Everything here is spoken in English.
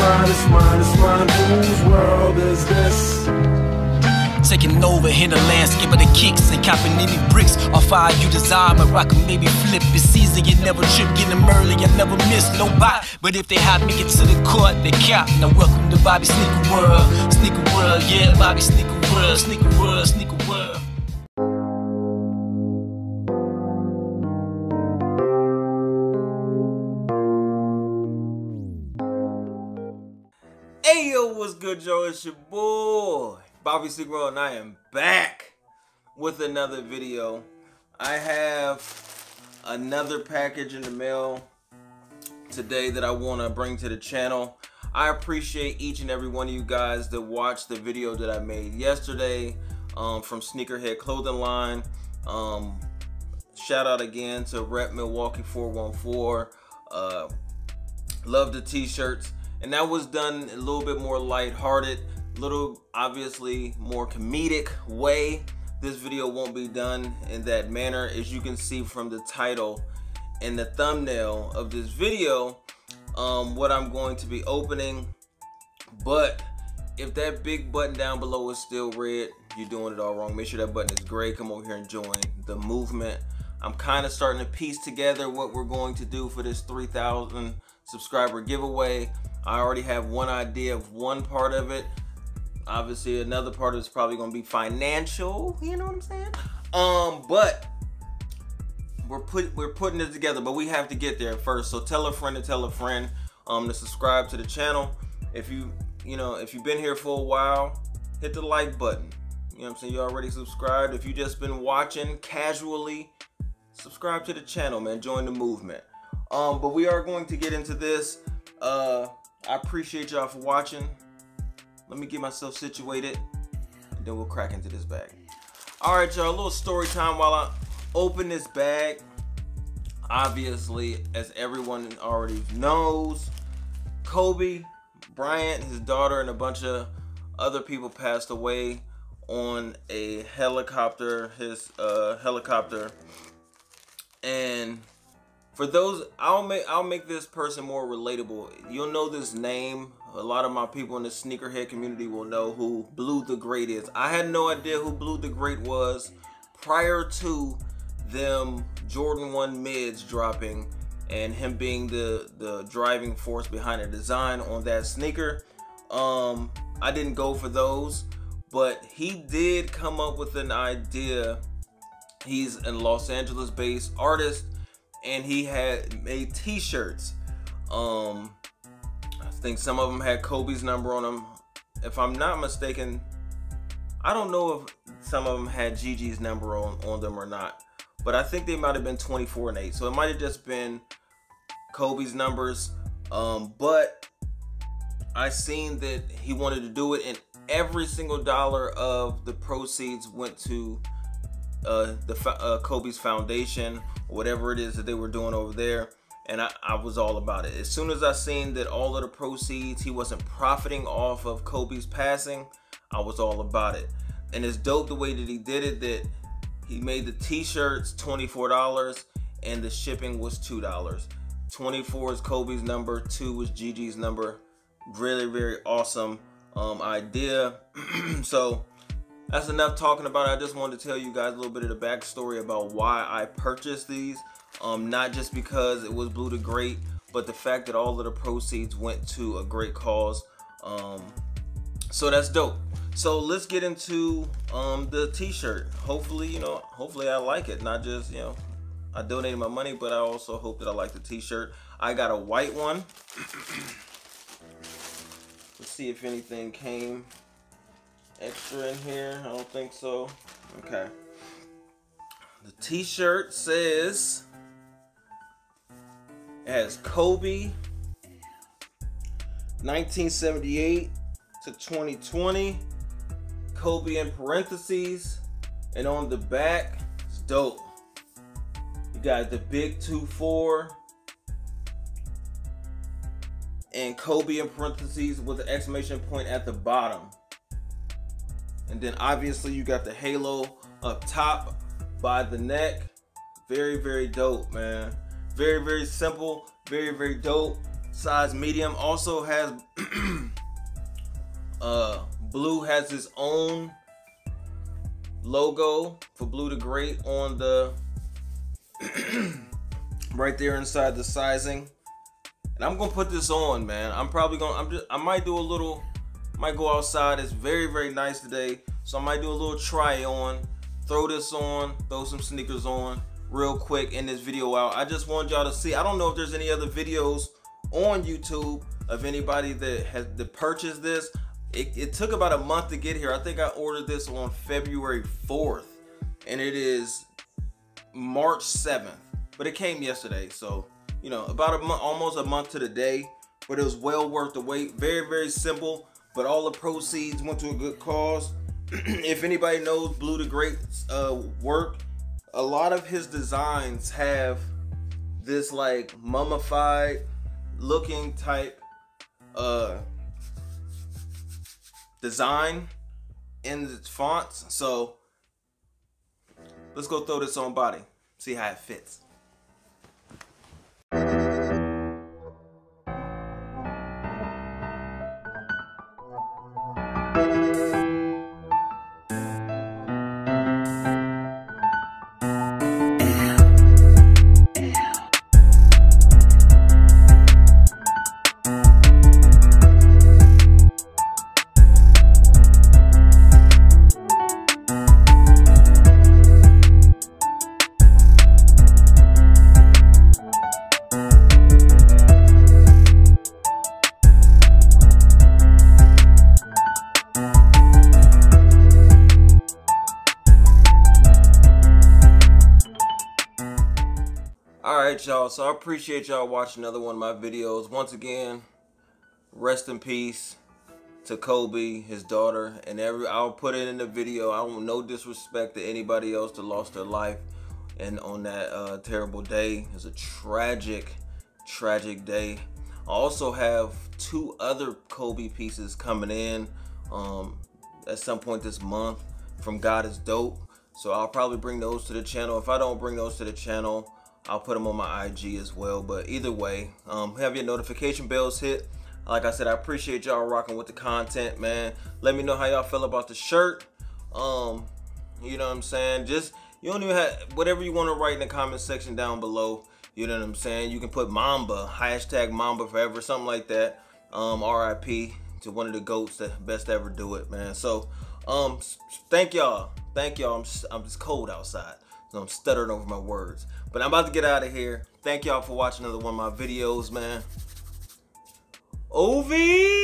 it's mine. Whose world is this? Taking over in the landscape of the kicks and copping any bricks off fire you desire. My rock can maybe flip. It's easy, you never trip. Get them early, I never miss no bite. But if they hop me get to the court, they count. Now welcome to Bobby Sneaker World. Sneaker World, yeah, Bobby Sneaker World. Sneaker World, Sneaker World. Hey yo, what's good, Joe? It's your boy Bobby Sneaker World, and I am back with another video. I have another package in the mail today that I want to bring to the channel. I appreciate each and every one of you guys that watched the video that I made yesterday from Sneakerhead Clothing Line. Shout out again to Rep Milwaukee 414. Love the t-shirts. And that was done a little bit more lighthearted, little obviously more comedic way. This video won't be done in that manner, as you can see from the title and the thumbnail of this video, what I'm going to be opening. But if that big button down below is still red, you're doing it all wrong. Make sure that button is gray. Come over here and join the movement. I'm kind of starting to piece together what we're going to do for this 3,000 subscriber giveaway. I already have one idea of one part of it. Obviously another part is probably going to be financial, you know what I'm saying? But we're putting it together, but we have to get there first. So tell a friend to tell a friend to subscribe to the channel. If you've been here for a while, hit the like button. You know what I'm saying? You already subscribed. If you just been watching casually, subscribe to the channel, man. Join the movement. But we are going to get into this. I appreciate y'all for watching. Let me get myself situated, and then we'll crack into this bag. All right, y'all, a little story time while I open this bag. Obviously, as everyone already knows, Kobe Bryant, his daughter, and a bunch of other people passed away on a helicopter, helicopter. And for those, I'll make this person more relatable. You'll know this name. A lot of my people in the sneakerhead community will know who Blue the Great is. I had no idea who Blue the Great was prior to them Jordan 1 mids dropping and him being the driving force behind the design on that sneaker. I didn't go for those, but he did come up with an idea. He's a Los Angeles based artist, and he had made t-shirts. I think some of them had Kobe's number on them. If I'm not mistaken, I don't know if some of them had Gigi's number on them or not, but I think they might have been 24 and 8. So it might have just been Kobe's numbers. But I seen that he wanted to do it, and every single dollar of the proceeds went to Kobe's foundation, whatever it is that they were doing over there. And I was all about it. As soon as I seen that all of the proceeds, he wasn't profiting off of Kobe's passing, I was all about it. And it's dope the way that he did it, that he made the t-shirts $24 and the shipping was $2. 24 is Kobe's number, 2 was Gigi's number. Really, very awesome idea. So that's enough talking about it. I just wanted to tell you guys a little bit of the backstory about why I purchased these. Not just because it was Blue the Great, but the fact that all of the proceeds went to a great cause. So that's dope. So let's get into the t-shirt. Hopefully, hopefully I like it. Not just, I donated my money, but I also hope that I like the t-shirt. I got a white one. Let's see if anything came extra in here. I don't think so. Okay. The t-shirt says, it has Kobe 1978 to 2020, Kobe in parentheses, and on the back, it's dope. You got the big 2-4 and Kobe in parentheses with an exclamation point at the bottom. And then obviously you got the halo up top by the neck. Very, very dope, man. Very, very simple. Very, very dope. Size medium. Also has Blue has his own logo for Blue the Great on the right there inside the sizing. And I'm gonna put this on, man. I might do a little, might go outside. It's very, very nice today. So I might do a little try on, throw this on, throw some sneakers on real quick in this video out. I just want y'all to see. I don't know if there's any other videos on YouTube of anybody that has purchased this. It took about a month to get here. I think I ordered this on February 4th and it is March 7th, but it came yesterday. So, you know, about a month, almost a month to the day, but it was well worth the wait. Very, very simple, but all the proceeds went to a good cause. If anybody knows Blue the Great's work, a lot of his designs have this like mummified looking type design in the fonts. So let's go throw this on body, see how it fits. Alright y'all, so I appreciate y'all watching another one of my videos. Once again, rest in peace to Kobe, his daughter, and I'll put it in the video. I want no disrespect to anybody else that lost their life and on that terrible day. It's a tragic, tragic day. I also have 2 other Kobe pieces coming in at some point this month from God is Dope. So I'll probably bring those to the channel. If I don't bring those to the channel, I'll put them on my IG as well. But either way, have your notification bells hit. Like I said, I appreciate y'all rocking with the content, man. Let me know how y'all feel about the shirt. You know what I'm saying? Just, you don't even have, whatever you want to write in the comment section down below. You know what I'm saying? You can put Mamba, hashtag Mamba forever, something like that. R.I.P. to one of the GOATs, the best to ever do it, man. So, thank y'all. Thank y'all. I'm just cold outside, so I'm stuttering over my words. But I'm about to get out of here. Thank y'all for watching another one of my videos, man. OV!